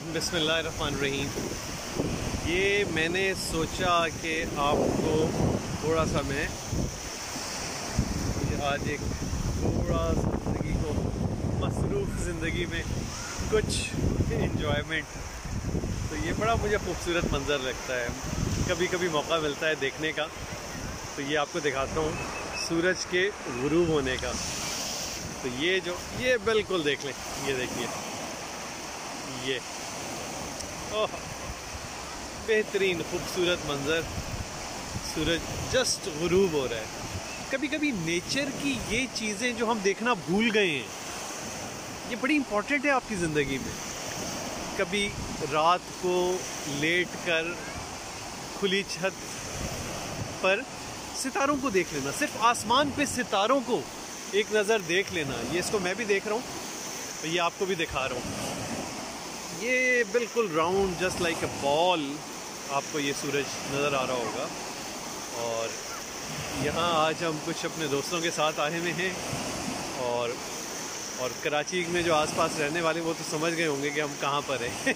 बिस्मिल्लाहिर्रहमानिर्रहीम। ये मैंने सोचा कि आपको थोड़ा सा मैं आज एक थोड़ा ज़िंदगी को मसरूफ़ ज़िंदगी में कुछ इंजॉयमेंट, तो ये बड़ा मुझे खूबसूरत मंज़र लगता है। कभी कभी मौका मिलता है देखने का, तो ये आपको दिखाता हूँ सूरज के गुरूब होने का। तो ये बिल्कुल देख लें, ये देखिए, ये ओह बेहतरीन खूबसूरत मंज़र, सूरज जस्ट गुरूब हो रहा है। कभी कभी नेचर की ये चीज़ें जो हम देखना भूल गए हैं, ये बड़ी इम्पोर्टेंट है आपकी ज़िंदगी में। कभी रात को लेट कर खुली छत पर सितारों को देख लेना, सिर्फ आसमान पे सितारों को एक नज़र देख लेना। ये इसको मैं भी देख रहा हूँ, तो ये आपको भी दिखा रहा हूँ। ये बिल्कुल round just like a ball आपको ये सूरज नज़र आ रहा होगा। और यहाँ आज हम कुछ अपने दोस्तों के साथ आए हुए हैं, और कराची में जो आसपास रहने वाले वो तो समझ गए होंगे कि हम कहाँ पर हैं।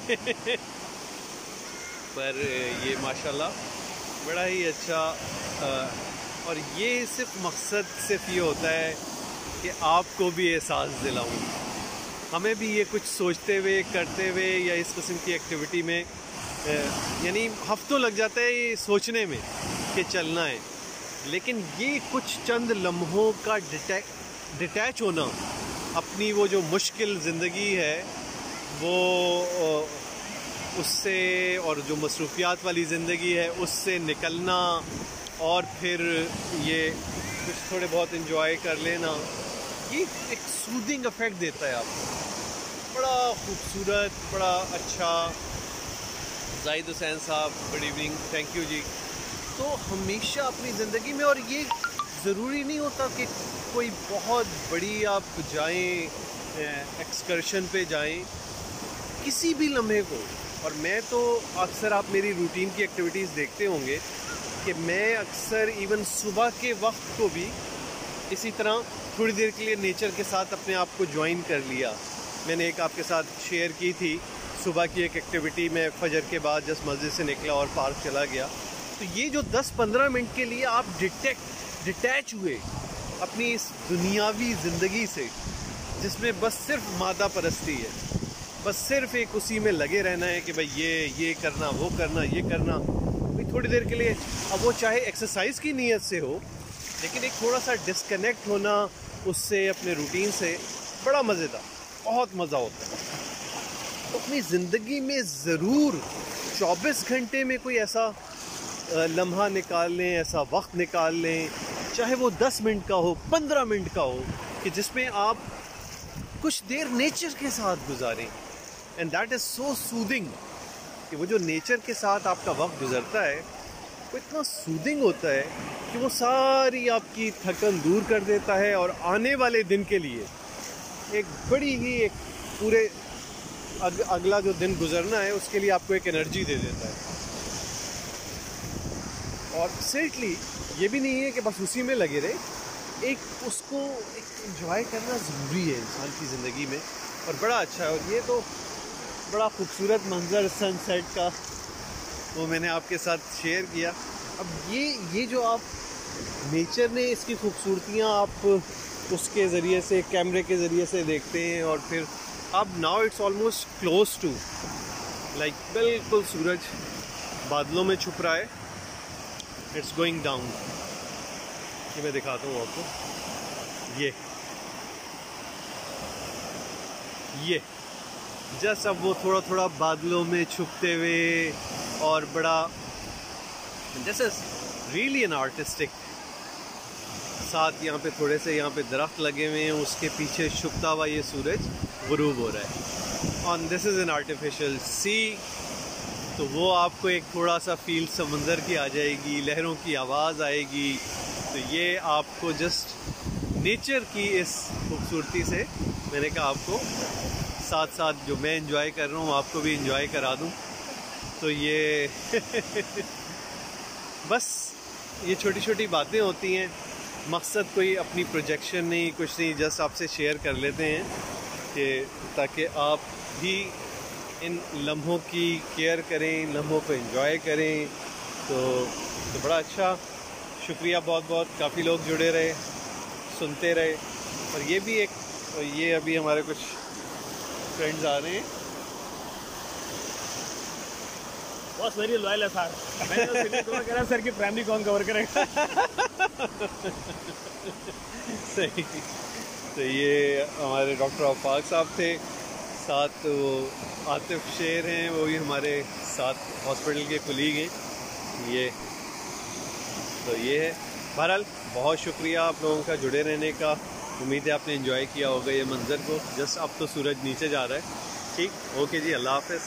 पर ये माशाल्लाह बड़ा ही अच्छा, और ये सिर्फ मकसद सिर्फ ये होता है कि आपको भी एहसास दिलाऊं। हमें भी ये कुछ सोचते हुए, करते हुए या इस किस्म की एक्टिविटी में यानी हफ्तों लग जाता है ये सोचने में कि चलना है, लेकिन ये कुछ चंद लम्हों का डिटैच होना अपनी वो जो मुश्किल ज़िंदगी है वो उससे, और जो मसरूफियात वाली ज़िंदगी है उससे निकलना, और फिर ये कुछ थोड़े बहुत इंजॉय कर लेना, ये एक सूदिंग इफ़ेक्ट देता है आपको। बड़ा खूबसूरत, बड़ा अच्छा। जाहिद हुसैन साहब, गुड इवनिंग, थैंक यू जी। तो हमेशा अपनी ज़िंदगी में, और ये ज़रूरी नहीं होता कि कोई बहुत बड़ी आप जाएं, एक्सकर्शन पे जाएं, किसी भी लम्हे को। और मैं तो अक्सर, आप मेरी रूटीन की एक्टिविटीज़ देखते होंगे कि मैं अक्सर इवन सुबह के वक्त को भी इसी तरह थोड़ी देर के लिए नेचर के साथ अपने आप को ज्वाइन कर लिया। मैंने एक आपके साथ शेयर की थी सुबह की एक एक्टिविटी में, फजर के बाद जस्ट मस्जिद से निकला और पार्क चला गया। तो ये जो 10-15 मिनट के लिए आप डिटैच हुए अपनी इस दुनियावी ज़िंदगी से, जिसमें बस सिर्फ मादा परस्ती है, बस सिर्फ एक उसी में लगे रहना है कि भाई ये करना, वो करना, ये करना। भाई थोड़ी देर के लिए, अब वो चाहे एक्सरसाइज की नीयत से हो, लेकिन एक थोड़ा सा डिस्कनेक्ट होना उससे, अपने रूटीन से, बड़ा मज़ेदार, बहुत मज़ा होता है। तो अपनी ज़िंदगी में ज़रूर 24 घंटे में कोई ऐसा लम्हा निकाल लें, ऐसा वक्त निकाल लें, चाहे वो 10 मिनट का हो, 15 मिनट का हो, कि जिसमें आप कुछ देर नेचर के साथ गुजारें। And that is so soothing, कि वो जो नेचर के साथ आपका वक्त गुजरता है वो इतना सूदिंग होता है कि वो सारी आपकी थकन दूर कर देता है, और आने वाले दिन के लिए एक बड़ी ही, एक पूरे अगला जो दिन गुजरना है उसके लिए आपको एक एनर्जी दे देता है। और सर्टली ये भी नहीं है कि बस उसी में लगे रहे, एक उसको एक एंजॉय करना ज़रूरी है इंसान की ज़िंदगी में, और बड़ा अच्छा है। और ये तो बड़ा खूबसूरत मंज़र सनसेट का, वो मैंने आपके साथ शेयर किया। अब ये जो आप नेचर ने, इसकी खूबसूरतियाँ आप उसके ज़रिए से, कैमरे के ज़रिए से देखते हैं, और फिर अब now it's almost close to like, बिल्कुल सूरज बादलों में छुप रहा है, इट्स गोइंग डाउन। ये मैं दिखाता हूँ आपको, ये जस्ट अब वो थोड़ा थोड़ा बादलों में छुपते हुए, और बड़ा, this is really an artistic. साथ यहाँ पे थोड़े से यहाँ पे दरख्त लगे हुए हैं, उसके पीछे छुपता हुआ ये सूरज गुरूब हो रहा है, और दिस इज़ एन आर्टिफिशियल सी। तो वो आपको एक थोड़ा सा फील समंदर की आ जाएगी, लहरों की आवाज़ आएगी। तो ये आपको जस्ट नेचर की इस खूबसूरती से, मैंने कहा आपको साथ साथ जो मैं एंजॉय कर रहा हूँ आपको भी एंजॉय करा दूँ। तो ये बस ये छोटी छोटी बातें होती हैं, मकसद कोई अपनी प्रोजेक्शन नहीं, कुछ नहीं, जस्ट आपसे शेयर कर लेते हैं कि ताकि आप भी इन लम्हों की केयर करें, इन लम्हों को एंजॉय करें। तो बड़ा अच्छा, शुक्रिया बहुत बहुत। काफ़ी लोग जुड़े रहे, सुनते रहे। और ये भी एक, ये अभी हमारे कुछ फ्रेंड्स आ रहे हैं। बॉस वेरी लॉयल है सर। मैंने तो कह रहा सर की प्राइमरी कौन कवर करेगा। सही। तो ये हमारे डॉक्टर आफाक साहब थे, साथ वो आतिफ शेर हैं, वो भी हमारे साथ हॉस्पिटल के कुलीग हैं। ये तो ये है। बहरहाल बहुत शुक्रिया आप लोगों का जुड़े रहने का। उम्मीद है आपने एंजॉय किया होगा ये मंज़र को। जस्ट अब तो सूरज नीचे जा रहा है। ठीक, ओके जी, अल्लाह हाफ़िज़।